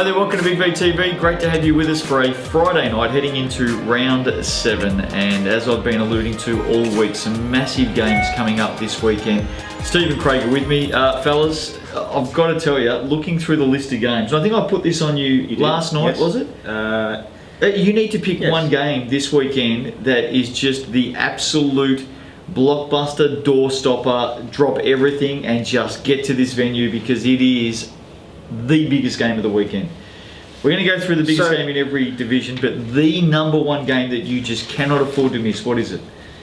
there, welcome to Big V TV. Great to have you with us for a Friday night heading into round 7. And as I've been alluding to all week, some massive games coming up this weekend. Steve and Craig are with me. Fellas, I've got to tell you, looking through the list of games, I think I put this on you last night, yes. Was it? You need to pick one game this weekend that is just the absolute blockbuster, door stopper, drop everything and just get to this venue because it is the biggest game of the weekend. We're going to go through the biggest game in every division, but the number one game that you just cannot afford to miss, what is it?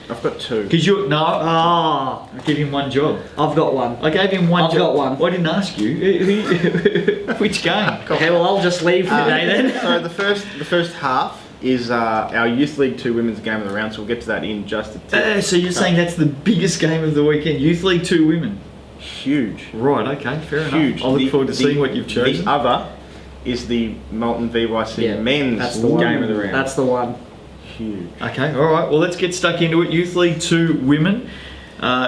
I've got two. Because I gave him one job. I've got one. I gave him one job. I've got one. Well, I didn't ask you. Which game? Okay, well I'll just leave for today then. So the first half is our Youth League 2 women's game of the round, so we'll get to that in just a tick. So you're saying that's the biggest game of the weekend? Youth League 2 women? Huge. Right, okay, fair Huge. enough. I look forward to seeing what you've chosen. The other is the Melton VYC men's that's the game of the round. That's the one. Huge. Okay, alright, well let's get stuck into it. Youth League 2 women,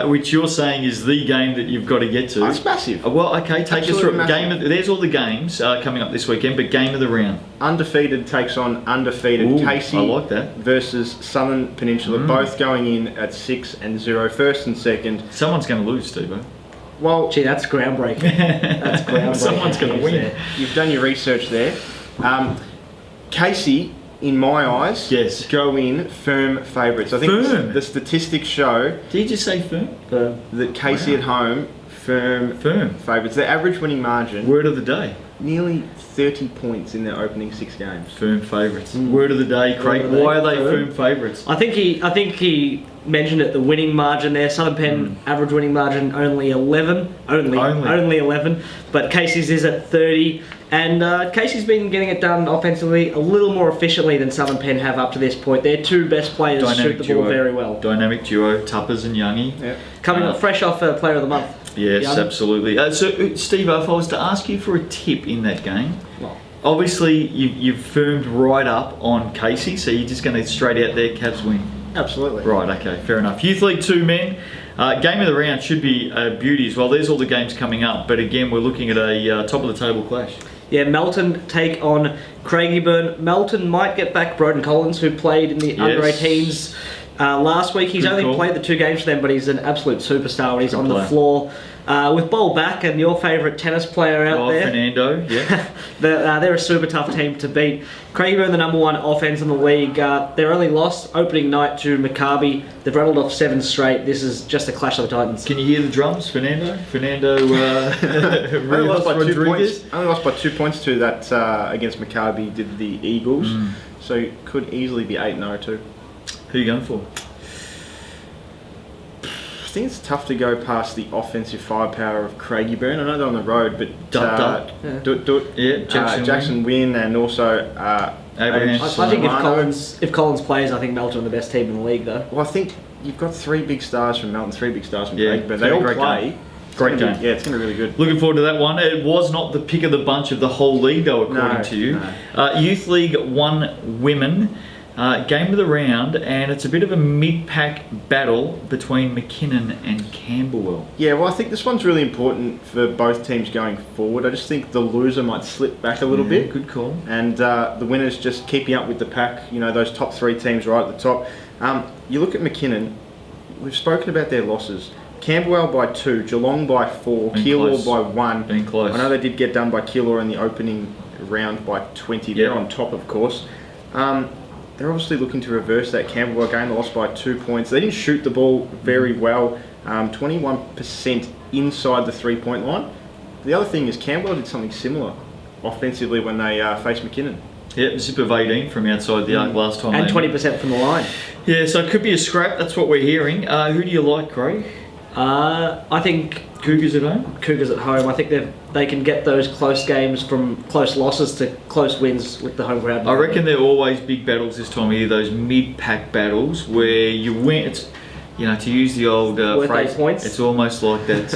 which you're saying is the game that you've got to get to. It's massive. Well, okay, take us through it. There's all the games coming up this weekend, but game of the round. Undefeated takes on undefeated. Casey I like that. Versus Southern Peninsula, both going in at 6-0, first and second. Someone's going to lose, Steve. Well, gee, that's groundbreaking. That's groundbreaking. Someone's going to win. You've done your research there. Casey, in my eyes, go in firm favourites. I think the statistics show. Did you just say firm? That Casey at home, firm favourites. Their average winning margin. Word of the day. Nearly 30 points in their opening 6 games. Firm favourites. Word of the day, Craig. Why are they firm favourites? I think he mentioned it. The winning margin there. Southern Penn average winning margin only 11. Only 11. But Casey's is at 30. And Casey's been getting it done offensively a little more efficiently than Southern Penn have up to this point. Their two best players shoot the ball very well. Dynamic duo, Tuppers and Youngie. Yep. Coming up fresh off Player of the Month. Yes, Young. Absolutely. So, Steve, if I was to ask you for a tip in that game, obviously you've firmed right up on Casey, so you're just going to straight out there, Cavs win. Absolutely. Right, okay, fair enough. Youth League 2 men, game of the round should be a beauty as well. There's all the games coming up, but again, we're looking at a top of the table clash. Yeah, Melton take on Craigieburn. Melton might get back Broden Collins, who played in the under-18s last week. He's only played the 2 games for them, but he's an absolute superstar when he's on the floor. With Ball back and your favourite tennis player out there. Fernando, yeah. They're a super tough team to beat. Craigieburn, the number 1 offence in the league. Their only loss opening night to Maccabi. They've rattled off 7 straight. This is just a clash of the Titans. Can you hear the drums, Fernando? Only lost by 2 points. Only lost by 2 points to that against Maccabi. Did the Eagles, so could easily be 8-0 too. Who are you going for? I think it's tough to go past the offensive firepower of Craigieburn. I know they're on the road, but Jackson Wynn and also Abraham. I think if Collins plays, I think Melton are the best team in the league, though. Well, I think you've got 3 big stars from Melton, 3 big stars from Craigieburn. They all play. Great game. Yeah, it's going to be really good. Looking forward to that one. It was not the pick of the bunch of the whole league, though, according to you. No. Youth League 1 women. Game of the round, and it's a bit of a mid-pack battle between McKinnon and Camberwell. Yeah, well, I think this one's really important for both teams going forward. I just think the loser might slip back a little bit. Good call. And the winners just keeping up with the pack, you know, those top 3 teams right at the top. You look at McKinnon, we've spoken about their losses. Camberwell by 2, Geelong by 4, Keilor by 1. Being close. I know they did get done by Keilor in the opening round by 20. They're on top, of course. They're obviously looking to reverse that Camberwell game. They lost by 2 points. They didn't shoot the ball very well. 21% inside the 3-point line. The other thing is Camberwell did something similar offensively when they faced McKinnon. Yep, zip of 18 from outside the arc last time. And 20% from the line. Yeah, so it could be a scrap. That's what we're hearing. Who do you like, Craig? I think Cougars at home. Cougars at home. I think they can get those close games from close losses to close wins with the home crowd. I reckon they're always big battles this time of year. Those mid-pack battles where you win. It's, you know, to use the old phrase, points. It's almost like that.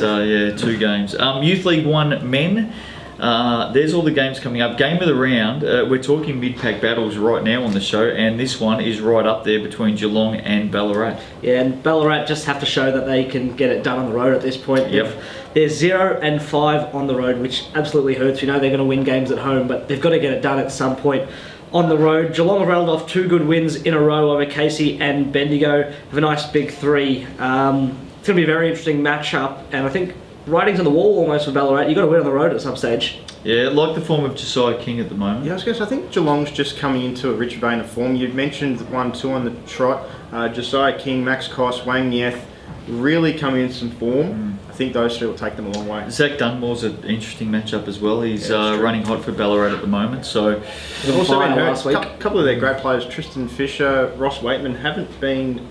2 games. Youth League 1 men. There's all the games coming up. Game of the round, we're talking mid-pack battles right now on the show, and this one is right up there between Geelong and Ballarat. Yeah, and Ballarat just have to show that they can get it done on the road at this point. Yep. They're 0-5 on the road, which absolutely hurts. You know they're going to win games at home, but they've got to get it done at some point on the road. Geelong have rattled off 2 good wins in a row over Casey and Bendigo. Have a nice big 3. It's going to be a very interesting matchup, and I think writing's on the wall almost for Ballarat. You've got to win on the road at some stage. Yeah, like the form of Josiah King at the moment. Yeah, I was going to say, I think Geelong's just coming into a rich vein of form. You mentioned 1-2 on the trot. Josiah King, Max Koss, Wang Nieth really coming in some form. I think those 3 will take them a long way. Zach Dunmore's an interesting matchup as well. He's Yeah, running hot for Ballarat at the moment. So They've also been hurt. last week. A couple of their great players, Tristan Fisher, Ross Waitman, haven't been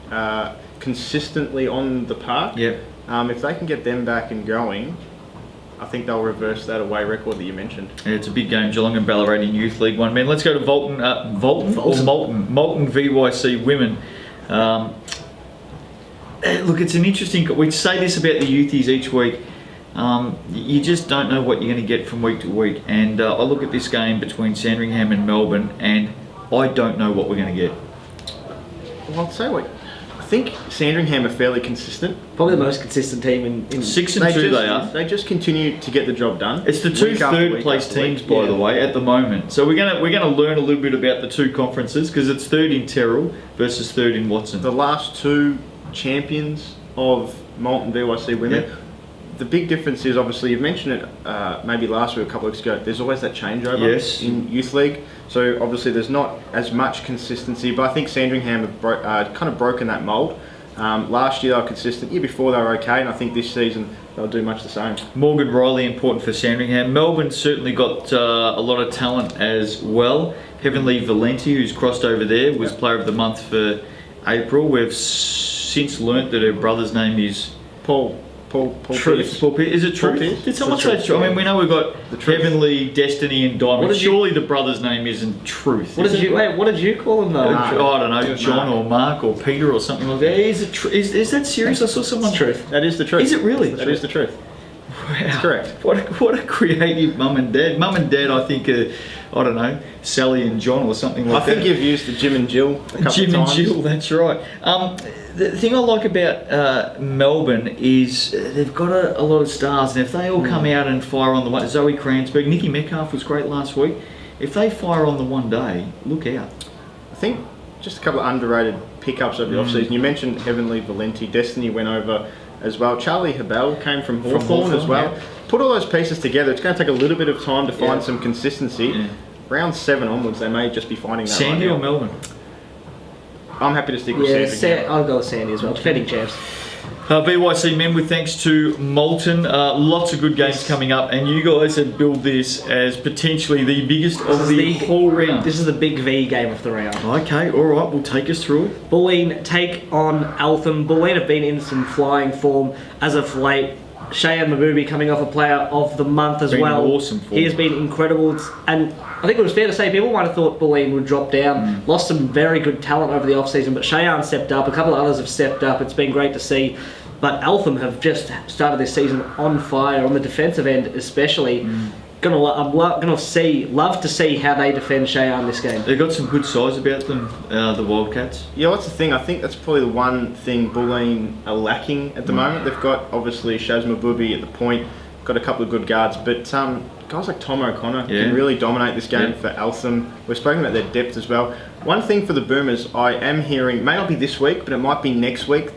consistently on the park. yeah, If they can get them back and going, I think they'll reverse that away record that you mentioned. it's a big game. Geelong and Ballarat in Youth League 1. Man, let's go to Molten VYC Women. Look, it's an interesting. We say this about the youthies each week. You just don't know what you're going to get from week to week. And I look at this game between Sandringham and Melbourne, and I don't know what we're going to get. Well, I'll say what. I think Sandringham are fairly consistent. Probably the most consistent team in 6 and 2 they are. They just continue to get the job done. It's the 2 Week after third week place after week. teams, by the Yeah. way, at the moment. So we're gonna learn a little bit about the 2 conferences, because it's 3rd in Terrell versus 3rd in Watson. The last 2 champions of Molten VYC women. Yeah. The big difference is, obviously, you've mentioned it maybe last week, a couple of weeks ago, there's always that changeover Yes. in Youth League. So obviously there's not as much consistency, but I think Sandringham have kind of broken that mould. Last year they were consistent, year before they were okay, and I think this season they'll do much the same. Morgan Riley, important for Sandringham. Melbourne certainly got a lot of talent as well. Heavenly Valenti, who's crossed over there, was Player of the Month for April. We've since learnt that her brother's name is Paul Pierce. Paul Pierce. Is it Paul Truth? Pierce? Did someone It's say Truth, Truth? I yeah. mean, we know we've got The Truth. Heavenly, Destiny, and Diamond. What did you- Surely the brother's name isn't Truth. What is did it? you call him though? I don't know, It was John Mark. or Mark or Peter or something like that. Is that serious? I saw someone. It's Truth. That is the truth. Is it really? That is the truth. Wow. That's correct. What a creative mum and dad. Mum and dad, I think, I don't know, Sally and John or something like I that. think you've used the Jim and Jill a couple Jim of and times. Jill, that's right. The thing I like about Melbourne is they've got a lot of stars, and if they all come out and fire on the one, Zoe Kranzberg, Nikki Metcalf was great last week. If they fire on the one day, look out. I think just a couple of underrated pickups over the off-season. You mentioned Heavenly Valenti. Destiny went over as well. Charlie Habel came from Hawthorn as well. yeah. Put all those pieces together. It's going to take a little bit of time to find Yeah. some consistency. Yeah. Round 7 onwards, they may just be finding that Sandy right or now. Melbourne? I'm happy to stick with Yeah, Sandy. I'll go with Sandy as well. Defending champs. BYC men, with thanks to Molten, lots of good games coming up, and you guys have billed this as potentially the biggest of the whole round. This is the big V game of the round. Okay, all right, we'll take us through it. Bulleen take on Eltham. Bulleen have been in some flying form as of late. Cheyenne Mabubi coming off a player of the month as Been well. awesome form. He has been incredible, and I think it was fair to say people might have thought Bulleen would drop down. Lost some very good talent over the off-season, but Cheyenne stepped up. A couple of others have stepped up. It's been great to see. But Eltham have just started this season on fire on the defensive end, especially. I'm love to see how they defend Cheyenne this game. They've got some good size about them, the Wildcats. Yeah, what's the thing? I think that's probably the one thing Bulleen are lacking at the moment. They've got, obviously, Shaz Mabubi at the point, got a couple of good guards, but guys like Tom O'Connor can really dominate this game for Eltham. We've spoken about their depth as well. One thing for the Boomers, I am hearing, may not be this week, but it might be next week,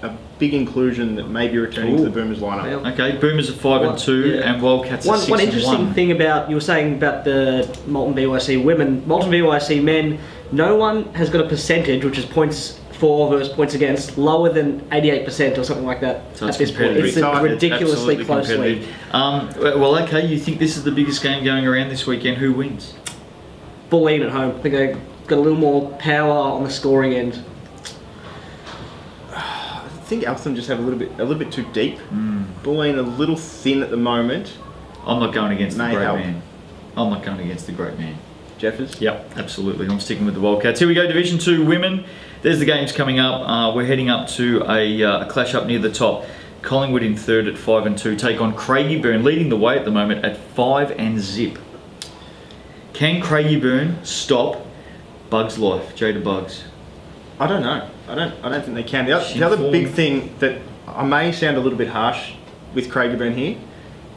a big inclusion that may be returning to the Boomers lineup. Yeah. Okay, Boomers are 5-2, Yeah. and Wildcats are 6-1. One interesting thing about, you were saying about the Molten BYC women, Molten BYC men, no one has got a percentage, which is points for versus points against, lower than 88% or something like that So at it's this point. competitive. It's a It's ridiculously absolutely close league. competitive. Well, okay, you think this is the biggest game going around this weekend? Who wins? Bulleen at home. I think they've got a little more power on the scoring end. I think Eltham just have a little bit too deep. Bulleen a little thin at the moment. I'm not going against the May great help. man. I'm not going against the great man. Jeffers? Yep, absolutely. I'm sticking with the Wildcats. Here we go, Division 2 women. There's the games coming up. We're heading up to a clash up near the top. Collingwood in third at 5-2 take on Craigieburn, leading the way at the moment at 5-0. Can Craigieburn stop Bugs Life, Jada Bugs? I don't know. I don't think they can. The other big thing that I may sound a little bit harsh with Craigieburn here,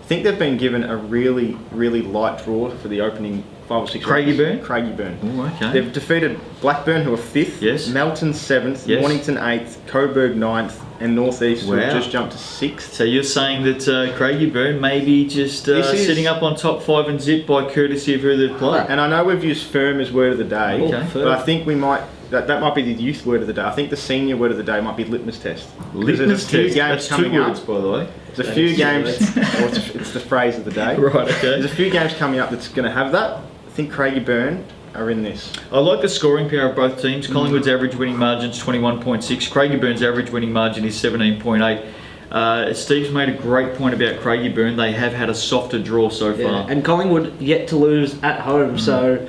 I think they've been given a really, really light draw for the opening 5 or 6 Craigieburn? Craigieburn. Oh, okay. They've defeated Blackburn, who are 5th, Yes. Melton 7th, Yes. Mornington 8th, Coburg 9th, and North East, who have Wow. just jumped to 6th. So you're saying that Craigieburn may be just This is- sitting up on top 5 and zip by courtesy of who they've played? And I know we've used firm as word of the day, Okay. but I think we might. That might be the youth word of the day. I think the senior word of the day might be litmus test. 'Cause there's Litmus a few test. games That's 2 coming words, up. by the way. There's a few games. Or it's the phrase of the day. Right, okay. There's a few games coming up that's going to have that. I think Craigieburn are in this. I like the scoring power of both teams. Collingwood's average winning margin is 21.6. Craigieburn's average winning margin is 17.8. Steve's made a great point about Craigieburn. They have had a softer draw so far. Yeah, and Collingwood yet to lose at home, so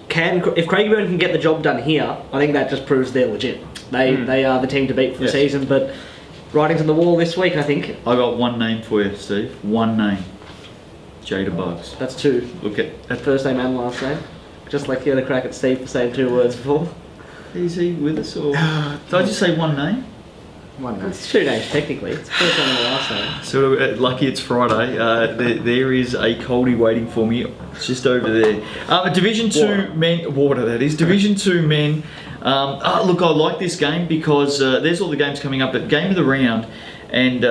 if Craigieburn can get the job done here, I think that just proves they're legit. They are the team to beat for Yes. the season, but writing's on the wall this week, I think. I got one name for you, Steve. One name. Jada Bugs. That's 2. Look at First name and last name. Just like the other crack at Steve for saying 2 words before. Is he with us or? Did I just say one name? One name. It's 2 names technically. It's first name and last name. Sort of lucky it's Friday. There is a coldie waiting for me just over there. Division 2 men, water that is. Division 2 men. Look, I like this game because there's all the games coming up. But game of the round, and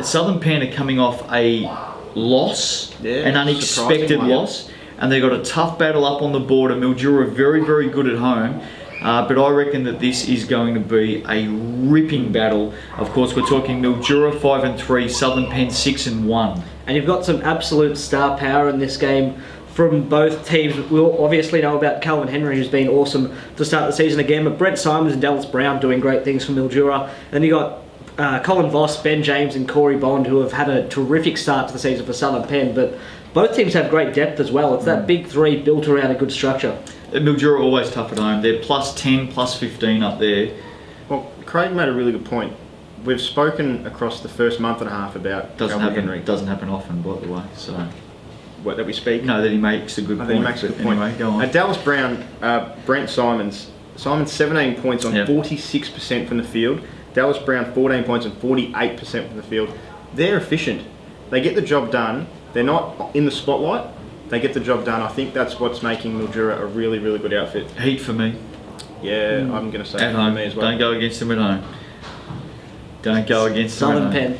Southern Pen are coming off a loss, an unexpected surprising one. loss, and they got a tough battle up on the border. Mildura very, very good at home. But I reckon that this is going to be a ripping battle. Of course, we're talking Mildura 5-3, Southern Pen 6-1. And you've got some absolute star power in this game from both teams. We'll obviously know about Calvin Henry, who's been awesome to start the season again, but Brent Simons and Dallas Brown doing great things for Mildura. Then you got Colin Voss, Ben James and Corey Bond, who have had a terrific start to the season for Southern Pen, but both teams have great depth as well. It's that big 3 built around a good structure. Mildura always tough at home. They're +10, +15 up there. Well, Craig made a really good point. We've spoken across the first month and a half about Doesn't Calvin happen. Henry. Doesn't happen often, by the way. So What, that we speak? no, that he makes a good I point. think he makes a but good point. Anyway, go on. Dallas Brown, Brent Simons. Simons 17 points on Yep. 46% from the field. Dallas Brown 14 points on 48% from the field. They're efficient. They get the job done. They're not in the spotlight. They get the job done. I think that's what's making Mildura a really, really good outfit. Heat for me Yeah, I'm going to say at that for home. me as well. Don't go against them at home. Don't go against them Southern at home.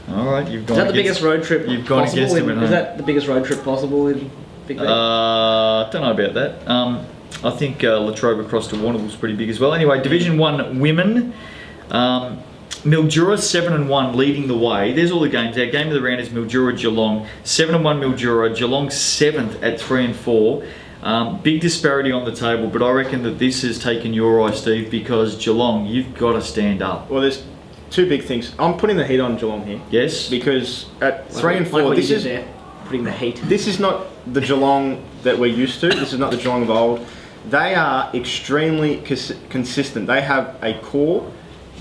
Pen. All right, you've gone. Is that the against- biggest road trip You've gone possible? against them at home. Is that the biggest road trip possible in Big League? Don't know about that. I think Latrobe across to Warrnambool was pretty big as well. Anyway, Division 1 women. Mildura 7-1 leading the way. There's all the games. Our game of the round is Mildura Geelong 7-1 Mildura. Geelong 7th at 3-4. Big disparity on the table, but I reckon that this has taken your eye, Steve, because Geelong, you've got to stand up. Well, there's 2 big things. I'm putting the heat on Geelong here. Yes. Because at 3 and Like 4, what this you is did there, putting the heat. This is not the Geelong that we're used to. This is not the Geelong of old. They are extremely consistent. They have a core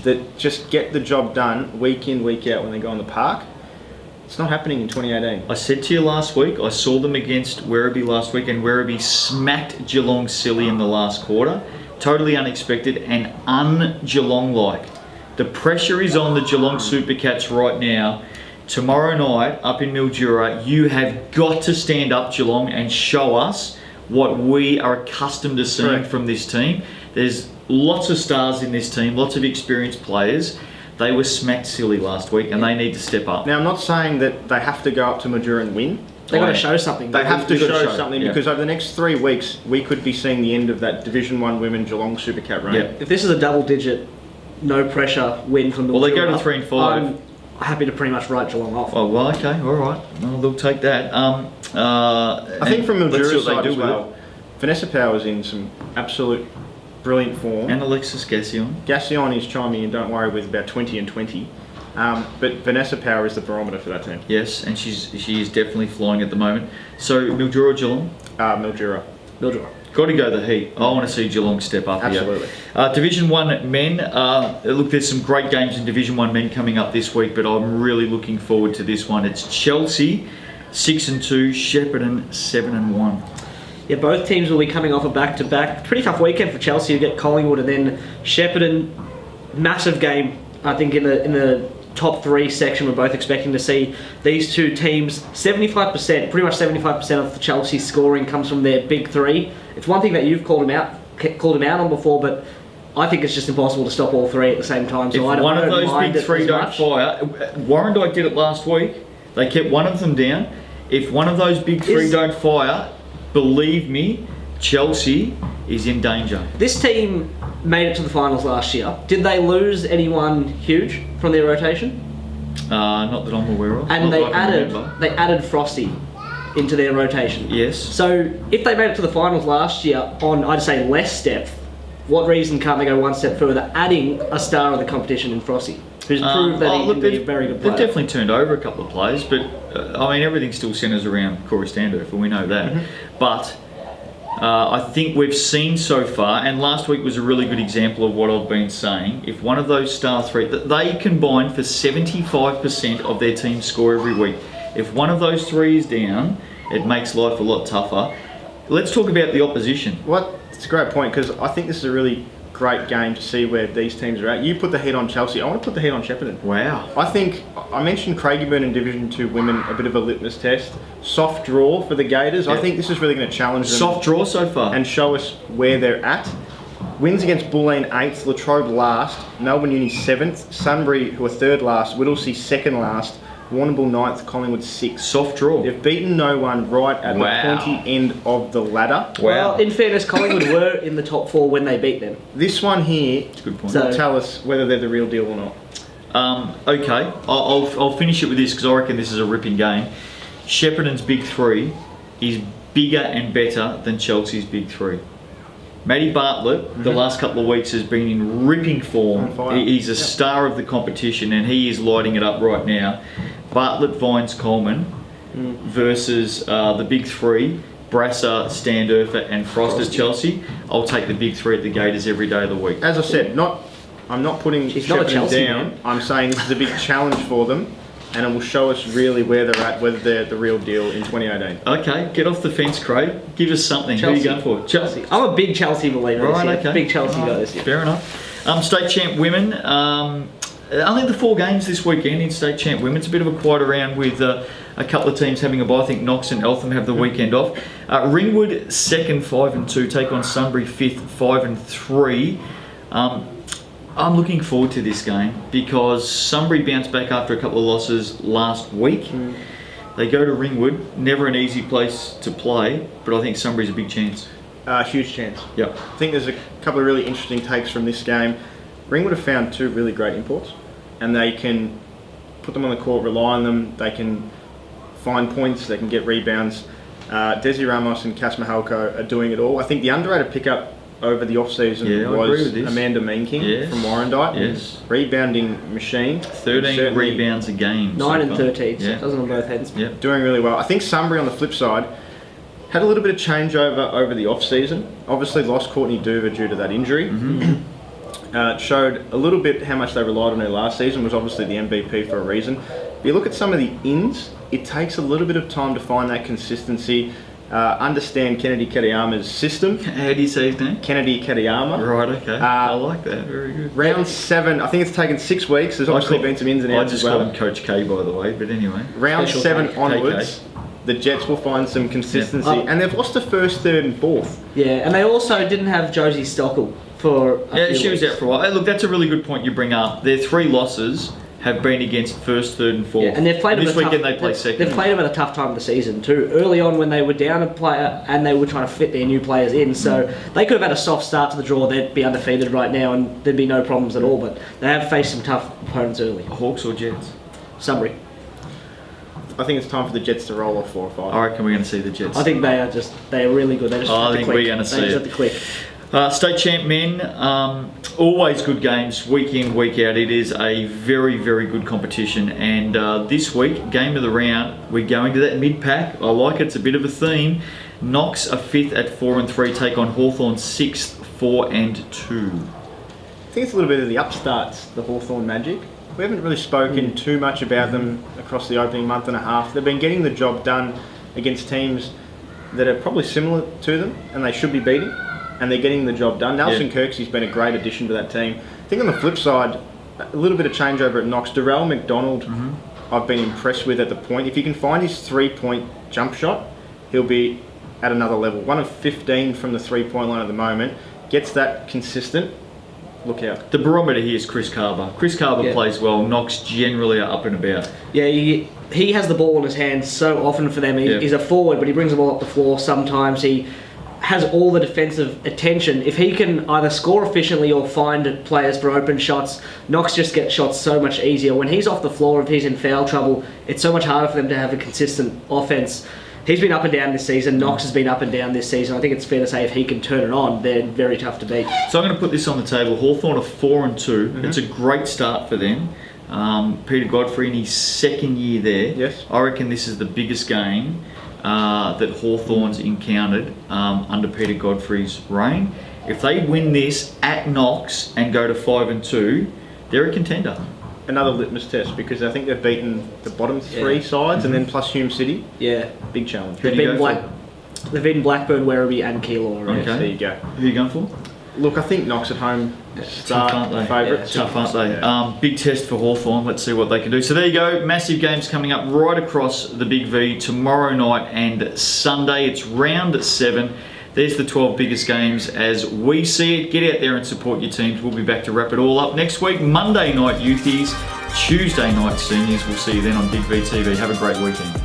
that just get the job done week in, week out when they go on the park. It's not happening in 2018. I said to you last week, I saw them against Werribee last week, and Werribee smacked Geelong silly in the last quarter. Totally unexpected and un-Geelong-like. The pressure is on the Geelong Supercats right now. Tomorrow night, up in Mildura, you have got to stand up, Geelong, and show us what we are accustomed to seeing Correct. from this team. There's lots of stars in this team, lots of experienced players. They were smacked silly last week, and they need to step up. Now, I'm not saying that they have to go up to Mildura and win. They've got to show something. They have to They've got to show show, something yeah. because over the next 3 weeks, we could be seeing the end of that Division 1 Women Geelong Supercat reign. Yeah. If this is a double-digit, no pressure win from the Well, they go to 3 and 5. I'm happy to pretty much write Geelong off. Oh, well, okay, all right. Well, they'll take that. I think from let's see Mildura's what they side do as with well, Vanessa Power's in some absolute brilliant form. And Alexis Gassion. Gassion is chiming in, don't worry, with about 20 and 20. But Vanessa Power is the barometer for that team. Yes, and she is definitely flying at the moment. So Mildura Geelong. Mildura. Mildura. Got to go the Heat. I want to see Geelong step up Absolutely. here. Division 1 men. Look, there's some great games in Division 1 men coming up this week, but I'm really looking forward to this one. It's Chelsea 6-2, Shepparton 7-1. Yeah, both teams will be coming off a back-to-back. Pretty tough weekend for Chelsea. You get Collingwood and then Shepparton. Massive game, I think, in the top 3 section. We're both expecting to see these two teams. 75%, pretty much 75% of the Chelsea scoring comes from their big 3. It's one thing that you've called them out on before, but I think it's just impossible to stop all 3 at the same time. So If one of those big 3 don't fire, Warrandyte did it last week. They kept one of them down. If one of those big 3 don't fire, believe me, Chelsea is in danger. This team made it to the finals last year. Did they lose anyone huge from their rotation? Not that I'm aware of. And Not that I can remember. they added Frosty into their rotation. Yes. So if they made it to the finals last year on, I'd say, less depth, what reason can't they go one step further, adding a star of the competition in Frosty, who's proved that he can be a very good player? They've definitely turned over a couple of players, but everything still centres around Corey Standerfer, we know that. Mm-hmm. But I think we've seen so far, and last week was a really good example of what I've been saying. If one of those star 3, that they combine for 75% of their team's score every week. If one of those 3 is down, it makes life a lot tougher. Let's talk about the opposition. It's a great point, because I think this is a really great game to see where these teams are at. You put the heat on Chelsea. I want to put the heat on Shepparton. Wow. I think I mentioned Craigieburn in Division 2 women, a bit of a litmus test. Soft draw for the Gators. Yeah. I think this is really going to challenge them. Soft draw so far. And show us where they're at. Wins against Bulleen 8th, Latrobe last, Melbourne Uni 7th, Sunbury, who are 3rd last, Whittlesea 2nd last, Warrnambool 9th, Collingwood 6th. Soft draw. They've beaten no one right at the pointy end of the ladder. Well, in fairness, Collingwood were in the top 4 when they beat them. This one here That's a good point. will tell us whether they're the real deal or not. Okay, I'll finish it with this because I reckon this is a ripping game. Shepparton's big 3 is bigger and better than Chelsea's big 3. Matty Bartlett, the last couple of weeks, has been in ripping form. On fire. He's a star of the competition and he is lighting it up right now. Bartlett, Vines, Coleman versus the big 3, Brasser, Standerfer and Frost at Chelsea. I'll take the big 3 at the Gators every day of the week. As I said, I'm not putting She's not a Shepparton Chelsea down. man. I'm saying this is a big challenge for them, and it will show us really where they're at, whether they're the real deal in 2018. Okay, get off the fence, Craig. Give us something. Chelsea. Who are you going for? Chelsea. I'm a big Chelsea believer Right, this year. okay. Big Chelsea guy this year. Fair enough. State champ women. Only the 4 games this weekend in state champ women. It's a bit of a quieter round with a couple of teams having a bye. I think Knox and Eltham have the weekend off. Ringwood 2nd, 5-2, take on Sunbury 5th, 5-3. I'm looking forward to this game because Sunbury bounced back after a couple of losses last week. They go to Ringwood, never an easy place to play, but I think Sunbury's a big chance. Huge chance. Yep. I think there's a couple of really interesting takes from this game. Ringwood have found 2 really great imports, and they can put them on the court, rely on them. They can find points, they can get rebounds. Desi Ramos and Cass Mahalko are doing it all. I think the underrated pickup over the off-season I agree was with this. Amanda Meanking Yes. from Warrandyte. Yes. Rebounding machine. 13 Certainly rebounds a game. 9 and so 13, far. so Yeah. it doesn't on both ends. Yep. doing really well. I think Sunbury on the flip side had a little bit of changeover over the off-season. Obviously lost Courtney Duver due to that injury. Showed a little bit how much they relied on her last season, was obviously the MVP for a reason. But you look at some of the ins, it takes a little bit of time to find that consistency, understand Kennedy Katayama's system. How do you say his name? Kennedy Katayama. Right, okay. I like that. Very good. Round 7, I think it's taken 6 weeks. There's obviously been some ins and I outs just as call well. him Coach K, by the way, but anyway. Round Special 7 K. onwards, the Jets will find some consistency. Yeah. And they've lost the 1st, 3rd and 4th. Yeah, and they also didn't have Josie Stockel for a few She was weeks. out for a while. Hey, look, that's a really good point you bring up. Their 3 losses have been against 1st, 3rd and 4th. Yeah, and they've played this them weekend tough, they play 2nd. They've played them at a tough time of the season too. Early on when they were down a player and they were trying to fit their new players in, so they could have had a soft start to the draw. They'd be undefeated right now and there'd be no problems at all. But they have faced some tough opponents early. Hawks or Jets? Sunbury. I think it's time for the Jets to roll off 4 or 5. I reckon we're going to see the Jets. I think they are really good. They just I have to think click. we're gonna see They just it. have to click. State champ men, always good games, week in, week out. It is a very, very good competition. And this week, game of the round, we're going to that mid-pack. I like it, it's a bit of a theme. Knox are 5th at 4-3, take on Hawthorn 6th, 4-2. I think it's a little bit of the upstarts, the Hawthorn Magic. We haven't really spoken too much about them across the opening month and a half. They've been getting the job done against teams that are probably similar to them and they should be beating, and they're getting the job done. Nelson Kirksey's been a great addition to that team. I think on the flip side, a little bit of changeover at Knox. Darrell McDonald, I've been impressed with at the point. If he can find his 3-point jump shot, he'll be at another level. 1 of 15 from the 3-point line at the moment. Gets that consistent. Look out. The barometer here is Chris Carver. Chris Carver plays well. Knox generally are up and about. Yeah, he has the ball in his hands so often for them. He's a forward, but he brings the ball up the floor. Sometimes he has all the defensive attention. If he can either score efficiently or find players for open shots, Knox just gets shots so much easier. When he's off the floor, if he's in foul trouble, it's so much harder for them to have a consistent offense. He's been up and down this season. Knox has been up and down this season. I think it's fair to say if he can turn it on, they're very tough to beat. So I'm going to put this on the table. Hawthorn are 4-2. It's a great start for them. Peter Godfrey in his second year there. Yes. I reckon this is the biggest game that Hawthorn's encountered under Peter Godfrey's reign. If they win this at Knox and go to 5-2, they're a contender. Another litmus test, because I think they've beaten the bottom 3 sides and then plus Hume City. Yeah. Big challenge. They've beaten Blackburn, Werribee and Keilor. Okay. There you go. Who are you going for? Look, I think Knox at home start Tough, aren't they? favourites. Tough, aren't they? Yeah. Big test for Hawthorn. Let's see what they can do. So there you go. Massive games coming up right across the Big V tomorrow night and Sunday. It's round 7. There's the 12 biggest games as we see it. Get out there and support your teams. We'll be back to wrap it all up next week. Monday night Youthies, Tuesday night Seniors. We'll see you then on Big V TV. Have a great weekend.